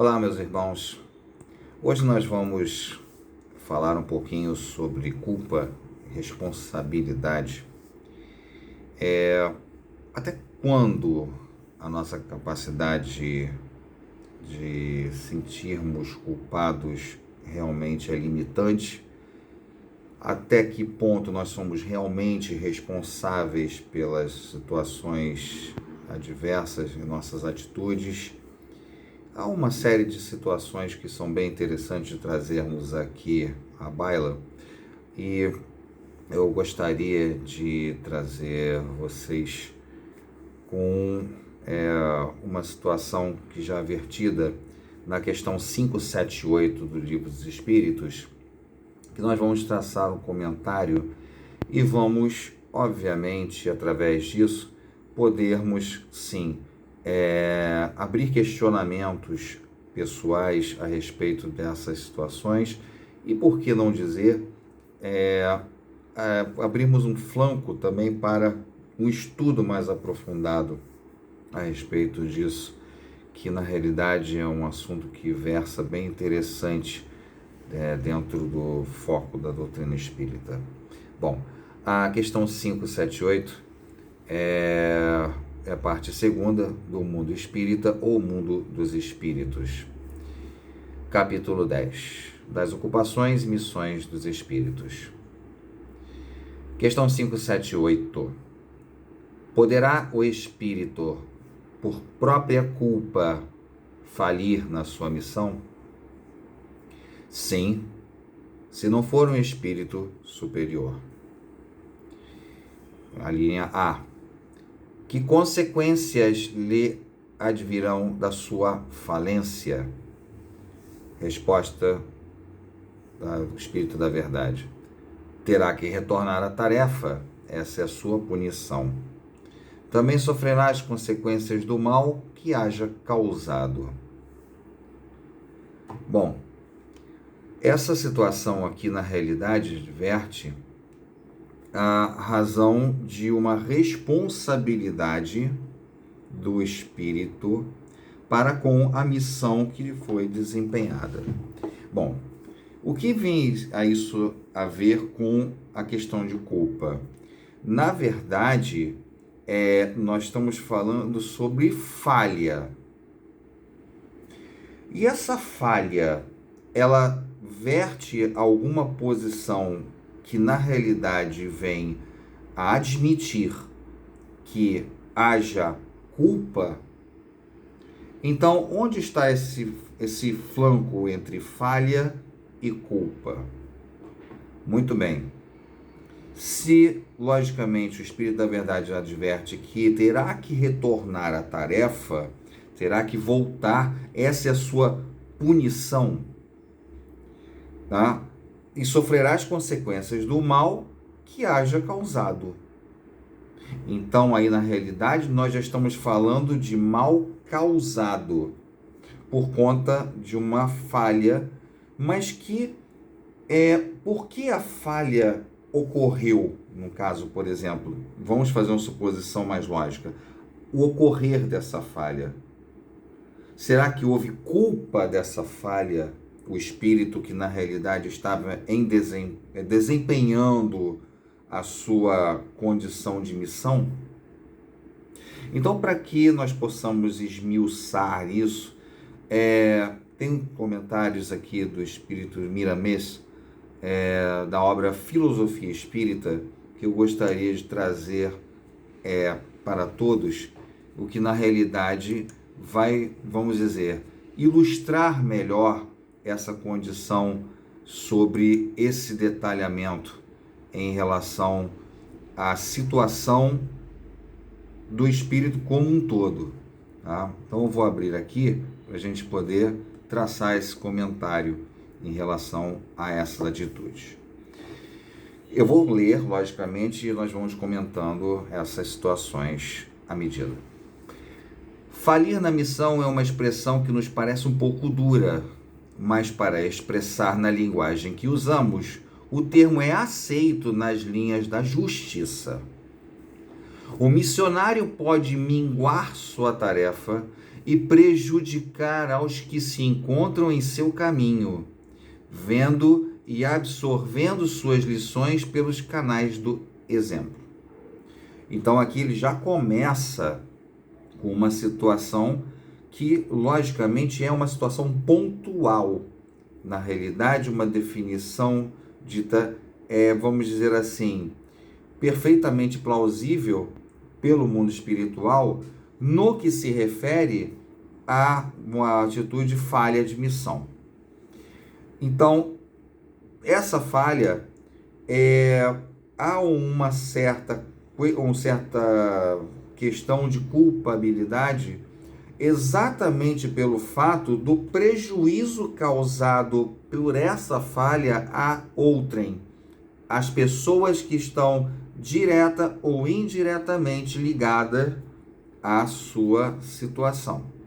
Olá, meus irmãos. Hoje nós vamos falar um pouquinho sobre culpa e responsabilidade. Até quando a nossa capacidade de sentirmos culpados realmente é limitante? Até que ponto nós somos realmente responsáveis pelas situações adversas em nossas atitudes? Há uma série de situações que são bem interessantes de trazermos aqui à baila e eu gostaria de trazer vocês com uma situação que já é vertida na questão 578 do Livro dos Espíritos, que nós vamos traçar um comentário e vamos, obviamente, através disso, podermos, sim, abrir questionamentos pessoais a respeito dessas situações e, por que não dizer, abrirmos um flanco também para um estudo mais aprofundado a respeito disso, que na realidade é um assunto que versa bem interessante dentro do foco da doutrina espírita. Bom, a questão 578 é a parte segunda do Mundo Espírita ou Mundo dos Espíritos. Capítulo 10, das ocupações e missões dos Espíritos. Questão 578. Poderá o Espírito, por própria culpa, falir na sua missão? Sim, se não for um espírito superior. A linha A. Que consequências lhe advirão da sua falência? Resposta do Espírito da Verdade. Terá que retornar à tarefa, essa é a sua punição. Também sofrerá as consequências do mal que haja causado. Bom, essa situação aqui na realidade adverte a razão de uma responsabilidade do espírito para com a missão que lhe foi desempenhada. Bom, o que vem a isso a ver com a questão de culpa? Na verdade, nós estamos falando sobre falha. E essa falha, ela verte alguma posição que na realidade vem a admitir que haja culpa? Então, onde está esse flanco entre falha e culpa? Muito bem. Se, logicamente, o Espírito da Verdade adverte que terá que retornar à tarefa, terá que voltar, essa é a sua punição, tá? E sofrerá as consequências do mal que haja causado. Então, aí na realidade, nós já estamos falando de mal causado por conta de uma falha, mas que por que a falha ocorreu? No caso, por exemplo, vamos fazer uma suposição mais lógica, o ocorrer dessa falha. Será que houve culpa dessa falha? O espírito que na realidade estava desempenhando a sua condição de missão? Então, para que nós possamos esmiuçar isso, tem comentários aqui do espírito Miramês, da obra Filosofia Espírita, que eu gostaria de trazer para todos, o que na realidade vai, vamos dizer, ilustrar melhor essa condição sobre esse detalhamento em relação à situação do espírito como um todo, tá? Então eu vou abrir aqui para a gente poder traçar esse comentário em relação a essas atitudes. Eu vou ler, logicamente, e nós vamos comentando essas situações à medida. Falir na missão é uma expressão que nos parece um pouco dura, mas para expressar na linguagem que usamos, o termo é aceito nas linhas da justiça. O missionário pode minguar sua tarefa e prejudicar aos que se encontram em seu caminho, vendo e absorvendo suas lições pelos canais do exemplo. Então aqui ele já começa com uma situação que, logicamente, é uma situação pontual. Na realidade, uma definição dita, vamos dizer assim, perfeitamente plausível pelo mundo espiritual no que se refere a uma atitude falha de missão. Então, essa falha, há uma certa questão de culpabilidade exatamente pelo fato do prejuízo causado por essa falha a outrem, as pessoas que estão direta ou indiretamente ligadas à sua situação.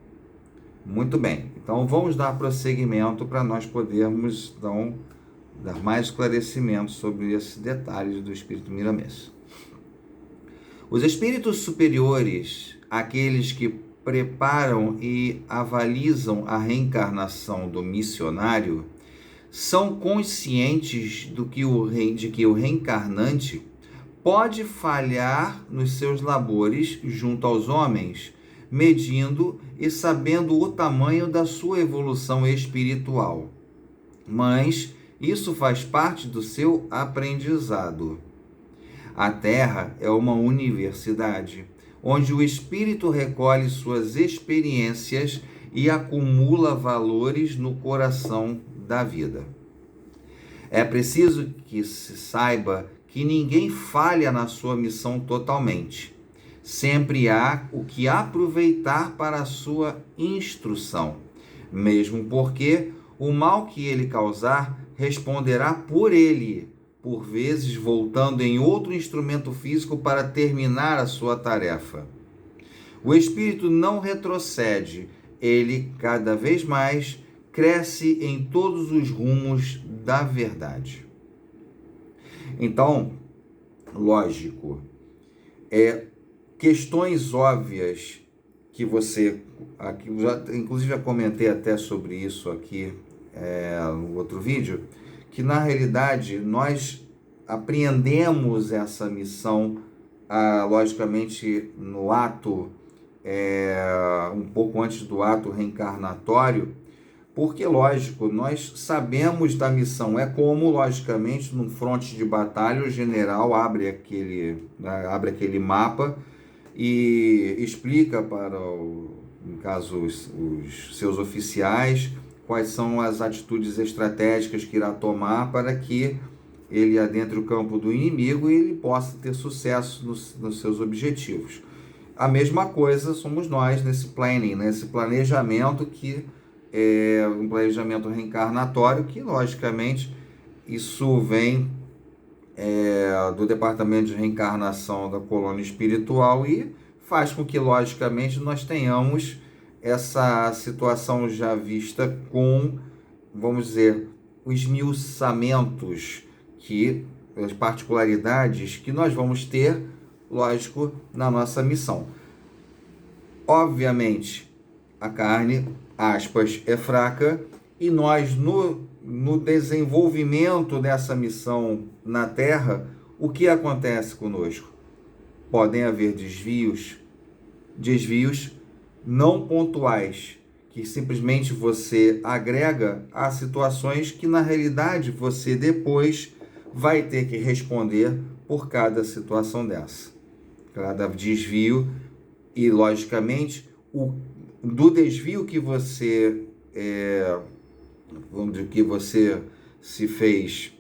Muito bem, então vamos dar prosseguimento para nós podermos então dar mais esclarecimentos sobre esses detalhes do espírito Miramês. Os espíritos superiores, aqueles que preparam e avalizam a reencarnação do missionário, são conscientes de que o reencarnante pode falhar nos seus labores junto aos homens, medindo e sabendo o tamanho da sua evolução espiritual. Mas isso faz parte do seu aprendizado. A Terra é uma universidade, onde o espírito recolhe suas experiências e acumula valores no coração da vida. É preciso que se saiba que ninguém falha na sua missão totalmente. Sempre há o que aproveitar para a sua instrução, mesmo porque o mal que ele causar responderá por ele, por vezes voltando em outro instrumento físico para terminar a sua tarefa. O espírito não retrocede, ele cada vez mais cresce em todos os rumos da verdade. Então, lógico, questões óbvias que você, aqui, inclusive já comentei até sobre isso aqui no outro vídeo, que na realidade nós apreendemos essa missão, logicamente, no ato, um pouco antes do ato reencarnatório, porque, lógico, nós sabemos da missão. É como, logicamente, num fronte de batalha, o general abre aquele mapa e explica para, no caso, os seus oficiais, quais são as atitudes estratégicas que irá tomar para que ele adentre o campo do inimigo e ele possa ter sucesso nos seus objetivos. A mesma coisa somos nós nesse planning, nesse planejamento que é um planejamento reencarnatório, que logicamente isso vem do departamento de reencarnação da colônia espiritual e faz com que logicamente nós tenhamos essa situação já vista com, vamos dizer, os esmiuçamentos, as particularidades que nós vamos ter, lógico, na nossa missão. Obviamente, a carne, aspas, é fraca e nós, no desenvolvimento dessa missão na Terra, o que acontece conosco? Podem haver desvios não pontuais, que simplesmente você agrega a situações que na realidade você depois vai ter que responder por cada situação dessa. Cada desvio e, logicamente, do desvio que você se fez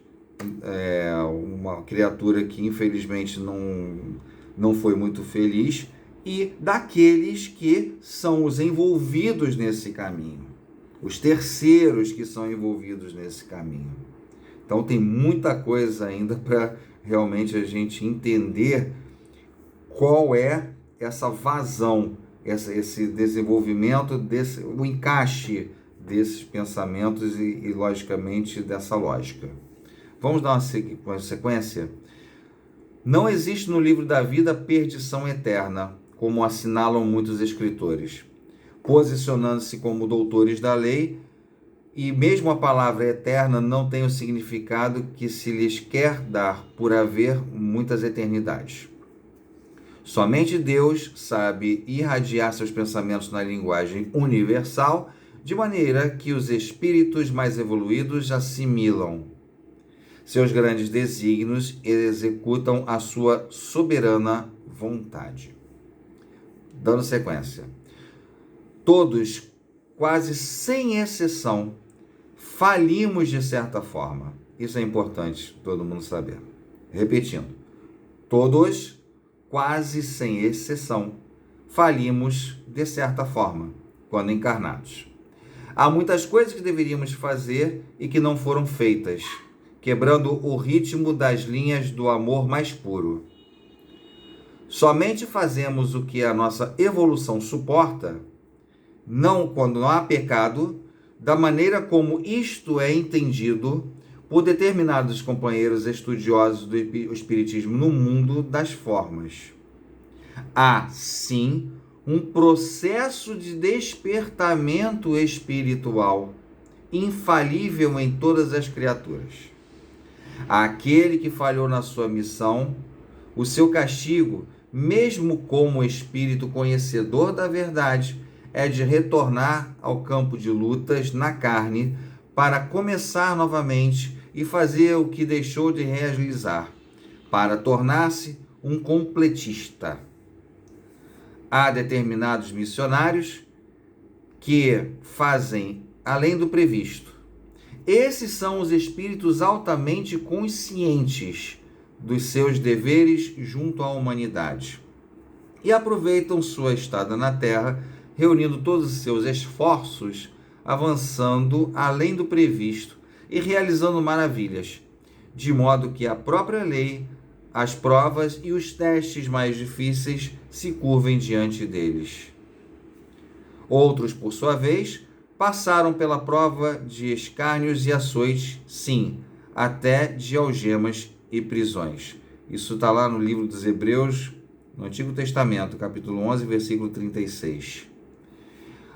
uma criatura que infelizmente não foi muito feliz, e daqueles que são os envolvidos nesse caminho, os terceiros que são envolvidos nesse caminho. Então tem muita coisa ainda para realmente a gente entender qual é essa vazão, esse desenvolvimento, o encaixe desses pensamentos e logicamente dessa lógica. Vamos dar uma sequência? Não existe no livro da vida perdição eterna, como assinalam muitos escritores. posicionando-se como doutores da lei, e mesmo a palavra eterna não tem o significado que se lhes quer dar por haver muitas eternidades. Somente Deus sabe irradiar seus pensamentos na linguagem universal, de maneira que os espíritos mais evoluídos assimilam seus grandes desígnios e executam a sua soberana vontade. Dando sequência. Todos, quase sem exceção, falimos de certa forma. Isso é importante todo mundo saber. Repetindo. Todos, quase sem exceção, falimos de certa forma, quando encarnados. Há muitas coisas que deveríamos fazer e que não foram feitas, quebrando o ritmo das linhas do amor mais puro. Somente fazemos o que a nossa evolução suporta, não quando não há pecado, da maneira como isto é entendido por determinados companheiros estudiosos do Espiritismo no mundo das formas. Há, sim, um processo de despertamento espiritual infalível em todas as criaturas. Aquele que falhou na sua missão, o seu castigo, mesmo como espírito conhecedor da verdade, é de retornar ao campo de lutas na carne para começar novamente e fazer o que deixou de realizar, para tornar-se um completista. Há determinados missionários que fazem além do previsto. Esses são os espíritos altamente conscientes dos seus deveres junto à humanidade e aproveitam sua estada na Terra, reunindo todos os seus esforços, avançando além do previsto e realizando maravilhas, de modo que a própria lei, as provas e os testes mais difíceis se curvem diante deles. Outros, por sua vez, passaram pela prova de escárnios e açoites, sim, até de algemas e prisões. Isso está lá no livro dos Hebreus, no Antigo Testamento, capítulo 11, versículo 36.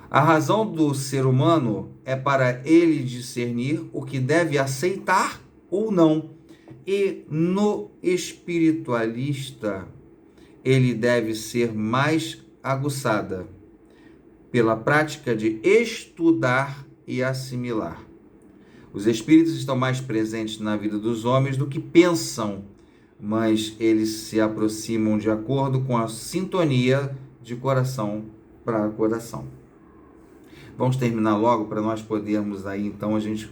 A razão do ser humano é para ele discernir o que deve aceitar ou não. E no espiritualista, ele deve ser mais aguçada pela prática de estudar e assimilar. Os espíritos estão mais presentes na vida dos homens do que pensam, mas eles se aproximam de acordo com a sintonia de coração para coração. Vamos terminar logo para nós podermos aí então a gente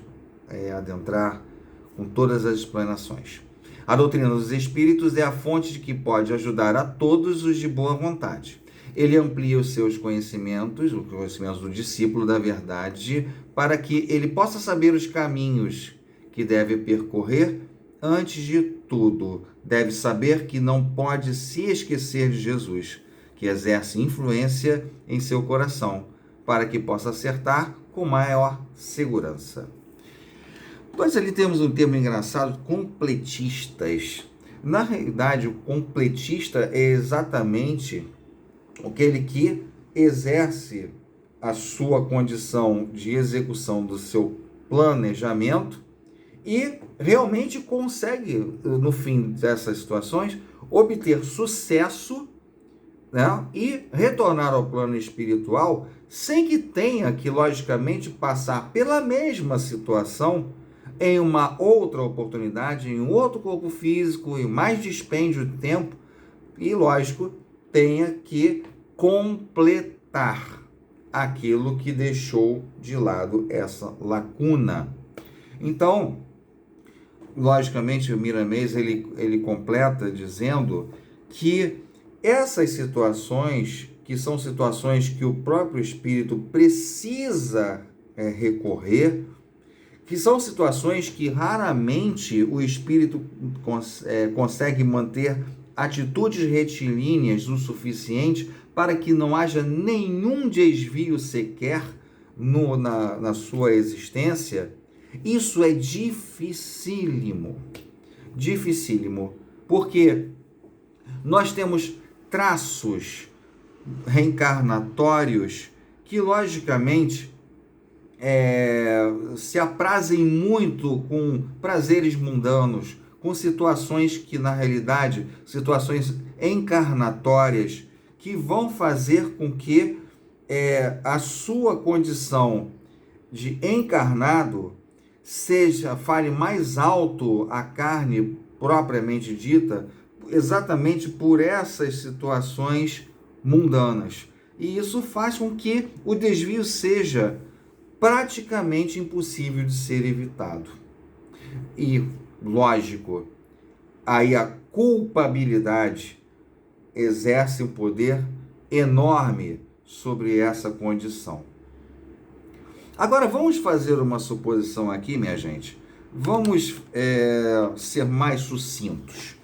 adentrar com todas as explanações. A doutrina dos espíritos é a fonte de que pode ajudar a todos os de boa vontade. Ele amplia os seus conhecimentos, os conhecimentos do discípulo da verdade, para que ele possa saber os caminhos que deve percorrer. Antes de tudo, deve saber que não pode se esquecer de Jesus, que exerce influência em seu coração, para que possa acertar com maior segurança. Nós ali temos um termo engraçado, completistas. Na realidade, o completista é exatamente aquele que exerce a sua condição de execução do seu planejamento e realmente consegue, no fim dessas situações, obter sucesso, né, e retornar ao plano espiritual sem que tenha que, logicamente, passar pela mesma situação em uma outra oportunidade, em um outro corpo físico, em mais dispêndio de tempo e, lógico, tenha que completar aquilo que deixou de lado essa lacuna. Então, logicamente, o Miramês ele completa dizendo que essas situações, que são situações que o próprio espírito precisa recorrer, que são situações que raramente o espírito consegue manter atitudes retilíneas o suficiente para que não haja nenhum desvio sequer na sua existência. Isso é dificílimo, porque nós temos traços reencarnatórios que, logicamente, se aprazem muito com prazeres mundanos, com situações que, na realidade, situações encarnatórias, que vão fazer com que a sua condição de encarnado fale mais alto a carne propriamente dita, exatamente por essas situações mundanas. E isso faz com que o desvio seja praticamente impossível de ser evitado. E, lógico, aí a culpabilidade exerce um poder enorme sobre essa condição. Agora, vamos fazer uma suposição aqui, minha gente. Vamos ser mais sucintos.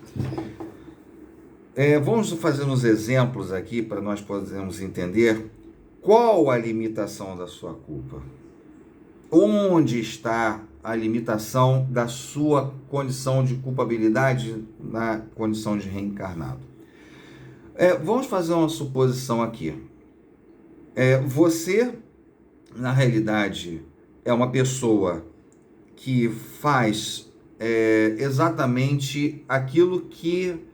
Vamos fazer uns exemplos aqui para nós podermos entender qual a limitação da sua culpa. Onde está a limitação da sua condição de culpabilidade na condição de reencarnado? Vamos fazer uma suposição aqui. Você, na realidade, é uma pessoa que faz exatamente aquilo que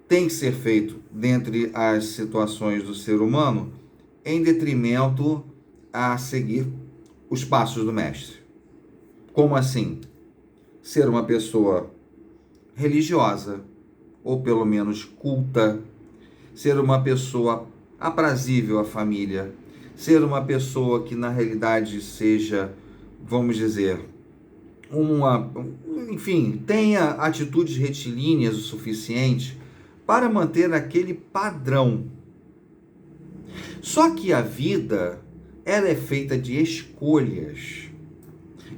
tem que ser feito dentre as situações do ser humano, em detrimento a seguir os passos do mestre. Como assim? Ser uma pessoa religiosa, ou pelo menos culta, ser uma pessoa aprazível à família, ser uma pessoa que na realidade seja, vamos dizer, enfim, tenha atitudes retilíneas o suficiente para manter aquele padrão. Só que a vida, ela é feita de escolhas.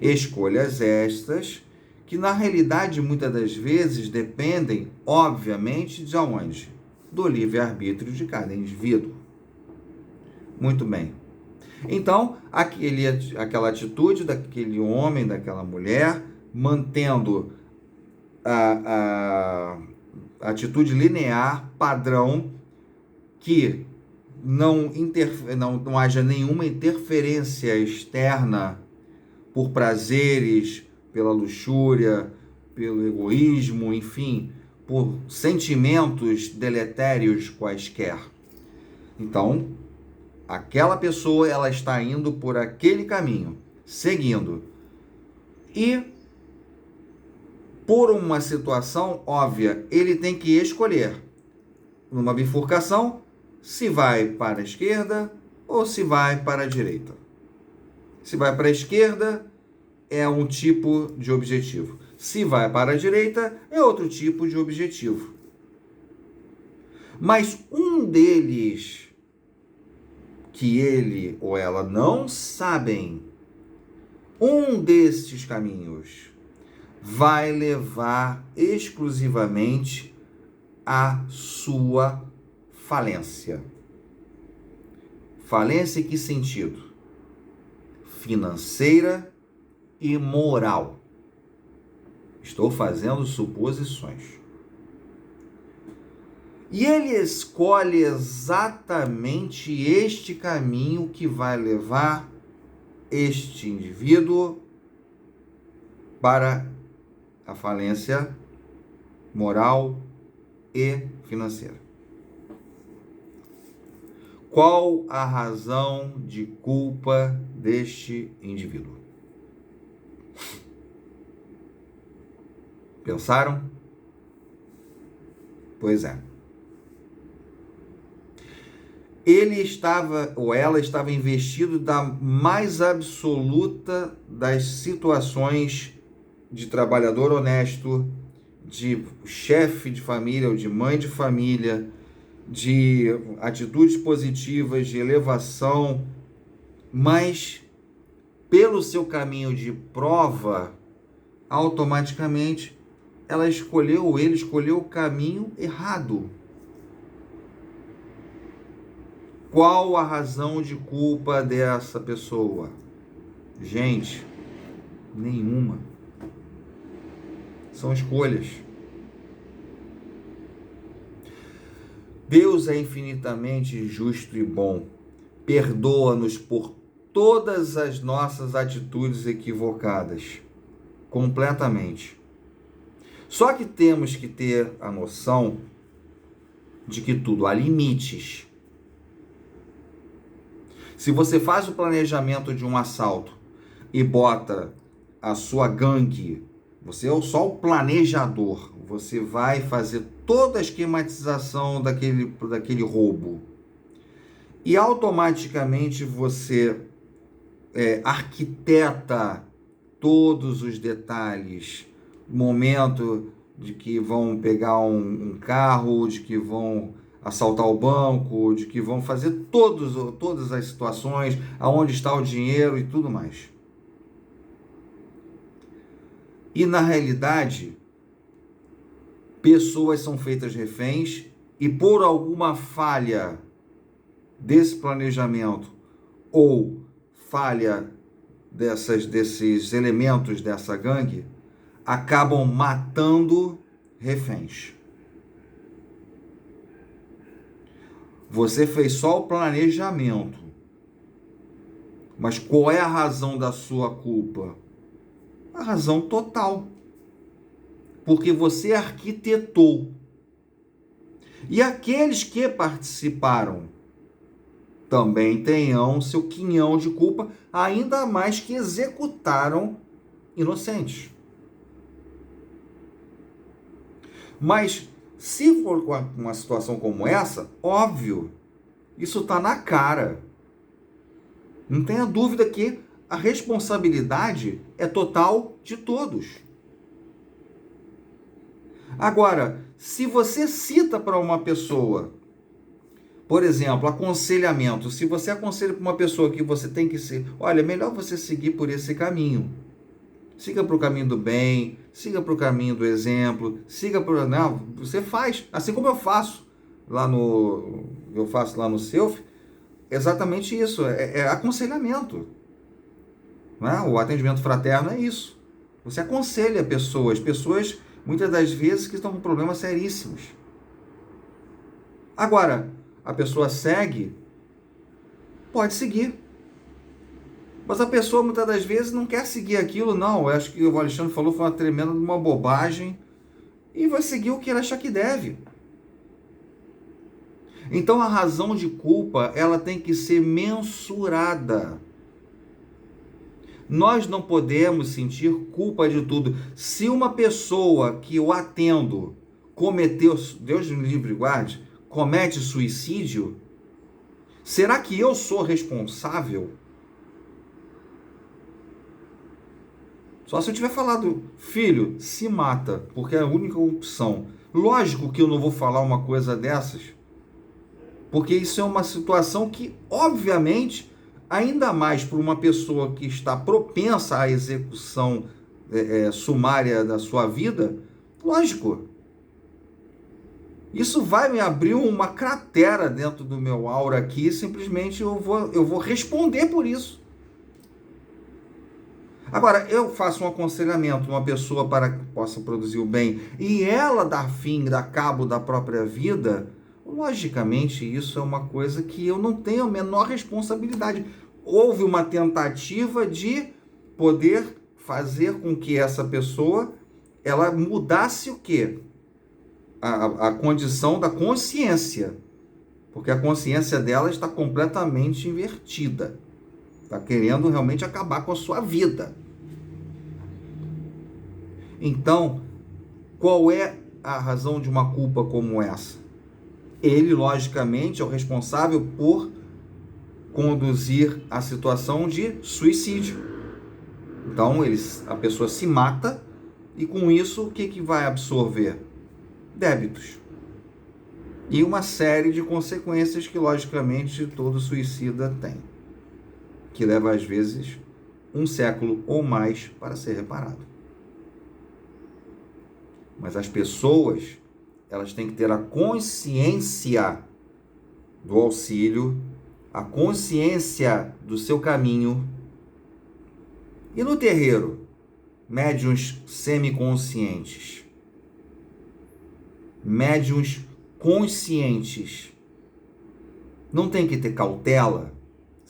Escolhas estas que na realidade muitas das vezes dependem, obviamente, de onde? Do livre-arbítrio de cada indivíduo. Muito bem. Então, aquela atitude daquele homem, daquela mulher, mantendo a atitude linear, padrão, que não haja nenhuma interferência externa por prazeres, pela luxúria, pelo egoísmo, enfim, por sentimentos deletérios quaisquer. Então, aquela pessoa, ela está indo por aquele caminho, seguindo. E, por uma situação óbvia, ele tem que escolher, numa bifurcação, se vai para a esquerda ou se vai para a direita. Se vai para a esquerda, é um tipo de objetivo. Se vai para a direita, é outro tipo de objetivo. Mas um deles, que ele ou ela não sabem, um desses caminhos vai levar exclusivamente à sua falência. Falência em que sentido? Financeira e moral. Estou fazendo suposições. E ele escolhe exatamente este caminho que vai levar este indivíduo para a falência moral e financeira. Qual a razão de culpa deste indivíduo? Pensaram? Pois é. Ele estava, ou ela estava investido da mais absoluta das situações de trabalhador honesto, de chefe de família ou de mãe de família, de atitudes positivas, de elevação, mas pelo seu caminho de prova, automaticamente ele escolheu o caminho errado. Qual a razão de culpa dessa pessoa? Gente, nenhuma. São escolhas. Deus é infinitamente justo e bom. perdoa-nos por todas as nossas atitudes equivocadas, completamente. Só que temos que ter a noção de que tudo há limites. Se você faz o planejamento de um assalto e bota a sua gangue, você é só o planejador, você vai fazer toda a esquematização daquele roubo. E automaticamente você arquiteta todos os detalhes, momento de que vão pegar um carro, de que vão assaltar o banco, de que vão fazer todas as situações, aonde está o dinheiro e tudo mais. E na realidade, pessoas são feitas reféns e por alguma falha desse planejamento ou falha desses elementos dessa gangue, acabam matando reféns. Você fez só o planejamento, mas qual é a razão da sua culpa? A razão total. Porque você arquitetou. E aqueles que participaram também tenham seu quinhão de culpa, ainda mais que executaram inocentes. Mas se for uma situação como essa, óbvio, isso está na cara. Não tenha dúvida que a responsabilidade é total de todos. Agora, se você cita para uma pessoa, por exemplo, aconselhamento, se você aconselha para uma pessoa que você tem que ser, olha, é melhor você seguir por esse caminho. Siga para o caminho do bem, siga para o caminho do exemplo, siga para... Não, você faz, assim como eu faço lá no Self, exatamente isso, é aconselhamento. Né? O atendimento fraterno é isso. Você aconselha pessoas muitas das vezes que estão com problemas seríssimos. Agora, a pessoa segue, pode seguir. Mas a pessoa muitas das vezes não quer seguir aquilo, não. Eu acho que o Alexandre falou foi uma tremenda uma bobagem e vai seguir o que ele achar que deve. Então a razão de culpa, ela tem que ser mensurada. Nós não podemos sentir culpa de tudo. Se uma pessoa que eu atendo cometeu, Deus me livre e guarde, comete suicídio, será que eu sou responsável? Só se eu tiver falado, filho, se mata, porque é a única opção. Lógico que eu não vou falar uma coisa dessas, porque isso é uma situação que, obviamente, ainda mais para uma pessoa que está propensa à execução sumária da sua vida, lógico, isso vai me abrir uma cratera dentro do meu aura aqui, simplesmente eu vou responder por isso. Agora, eu faço um aconselhamento, uma pessoa para que possa produzir o bem, e ela dar cabo da própria vida, logicamente isso é uma coisa que eu não tenho a menor responsabilidade. Houve uma tentativa de poder fazer com que essa pessoa, ela mudasse o quê? A condição da consciência, porque a consciência dela está completamente invertida. Está querendo realmente acabar com a sua vida. Então, qual é a razão de uma culpa como essa? Ele, logicamente, é o responsável por conduzir a situação de suicídio. Então, a pessoa se mata e com isso, o que vai absorver? Débitos. E uma série de consequências que, logicamente, todo suicida tem. Que leva, às vezes, 1 século ou mais para ser reparado. Mas as pessoas, elas têm que ter a consciência do auxílio, a consciência do seu caminho. E no terreiro, médiuns semiconscientes, médiuns conscientes, não tem que ter cautela?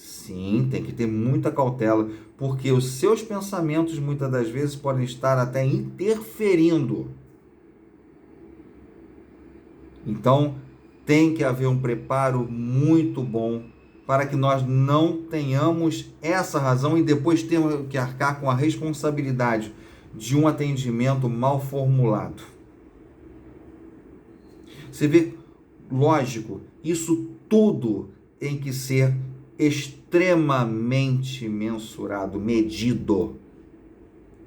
Sim, tem que ter muita cautela, porque os seus pensamentos muitas das vezes podem estar até interferindo. Então, tem que haver um preparo muito bom para que nós não tenhamos essa razão e depois tenhamos que arcar com a responsabilidade de um atendimento mal formulado. Você vê, lógico, isso tudo tem que ser extremamente mensurado, medido.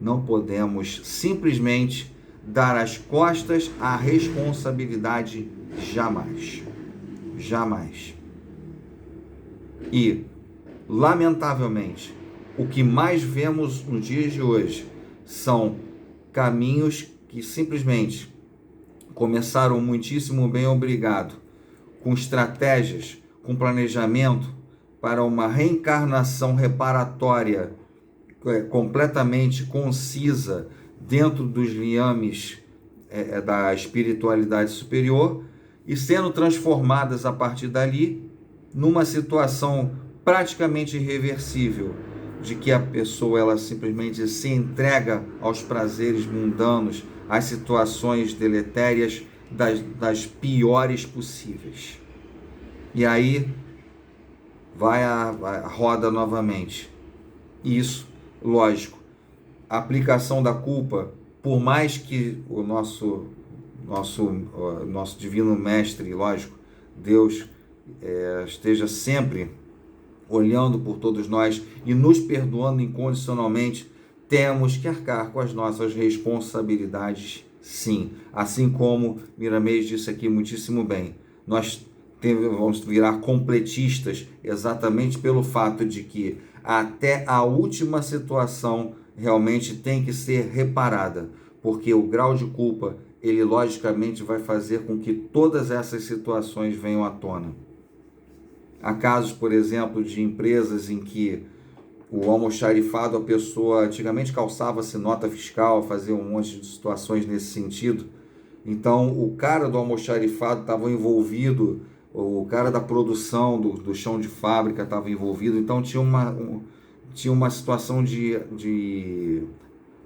Não podemos simplesmente dar as costas à responsabilidade, jamais. Jamais. E, lamentavelmente, o que mais vemos nos dias de hoje são caminhos que simplesmente começaram muitíssimo bem, obrigado, com estratégias, com planejamento para uma reencarnação reparatória completamente concisa dentro dos liames da espiritualidade superior e sendo transformadas a partir dali numa situação praticamente irreversível, de que a pessoa ela simplesmente se entrega aos prazeres mundanos, às situações deletérias das piores possíveis. E aí vai a roda novamente. Isso, lógico, a aplicação da culpa, por mais que o nosso divino mestre, lógico, Deus esteja sempre olhando por todos nós e nos perdoando incondicionalmente, temos que arcar com as nossas responsabilidades, sim. Assim como Miramês disse aqui muitíssimo bem, nós vamos virar completistas exatamente pelo fato de que até a última situação realmente tem que ser reparada, porque o grau de culpa, ele logicamente vai fazer com que todas essas situações venham à tona. Há casos, por exemplo, de empresas em que o almoxarifado, a pessoa antigamente calçava-se nota fiscal, fazia um monte de situações nesse sentido. Então, o cara do almoxarifado estava envolvido, o cara da produção do chão de fábrica estava envolvido. Então, tinha uma situação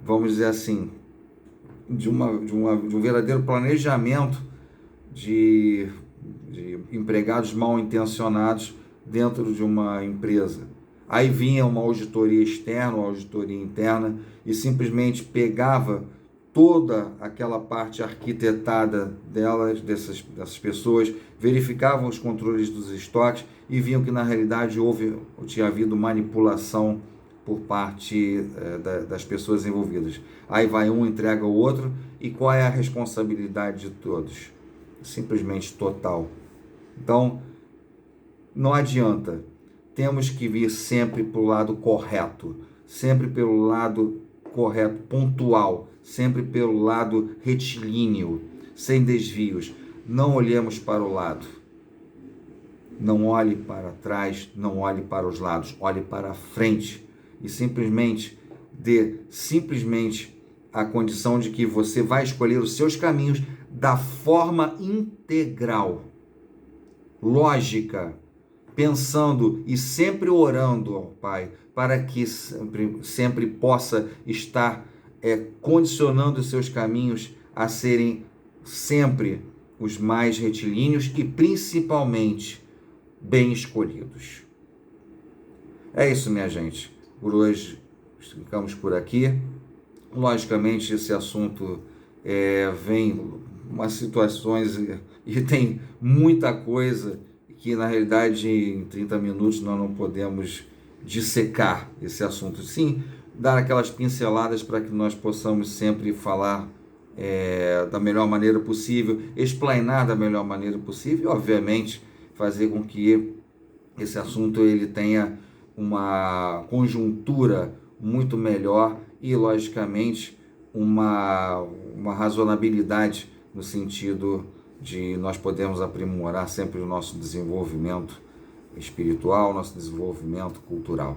vamos dizer assim, de um verdadeiro planejamento de empregados mal intencionados dentro de uma empresa. Aí vinha uma auditoria externa, uma auditoria interna e simplesmente pegava toda aquela parte arquitetada dessas pessoas, verificavam os controles dos estoques e viam que na realidade tinha havido manipulação por parte das pessoas envolvidas. Aí vai um, entrega o outro, e qual é a responsabilidade de todos? Simplesmente total. Então, não adianta. Temos que vir sempre para o lado correto, sempre pelo lado correto, pontual, sempre pelo lado retilíneo, sem desvios. Não olhemos para o lado. Não olhe para trás, não olhe para os lados, olhe para a frente e simplesmente dê a condição de que você vai escolher os seus caminhos da forma integral, lógica, pensando e sempre orando ao Pai, para que sempre possa estar condicionando os seus caminhos a serem sempre os mais retilíneos e principalmente bem escolhidos. É isso, minha gente. Por hoje ficamos por aqui. Logicamente, esse assunto vem umas situações e tem muita coisa que, na realidade, em 30 minutos nós não podemos dissecar esse assunto. Sim, dar aquelas pinceladas para que nós possamos sempre falar da melhor maneira possível, explanar da melhor maneira possível e, obviamente, fazer com que esse assunto ele tenha uma conjuntura muito melhor e, logicamente, uma razonabilidade no sentido de nós podermos aprimorar sempre o nosso desenvolvimento espiritual, nosso desenvolvimento cultural.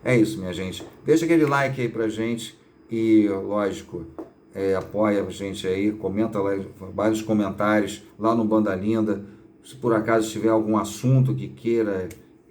É isso, minha gente. Deixa aquele like aí pra gente e, lógico, apoia a gente aí, comenta lá, vários comentários lá no Banda Linda. Se por acaso tiver algum assunto que queira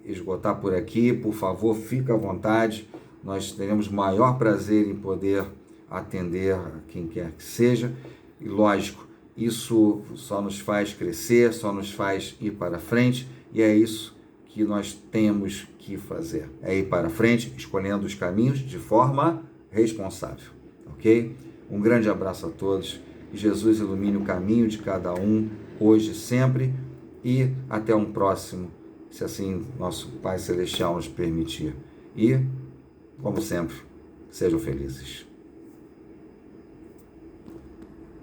esgotar por aqui. Por favor, fique à vontade. Nós teremos maior prazer em poder atender a quem quer que seja. E lógico, isso só nos faz crescer, só nos faz ir para frente, e é isso que nós temos que fazer. É ir para frente, escolhendo os caminhos de forma responsável, ok? Um grande abraço a todos. Que Jesus ilumine o caminho de cada um, hoje e sempre, e até um próximo, se assim nosso Pai Celestial nos permitir. E, como sempre, sejam felizes.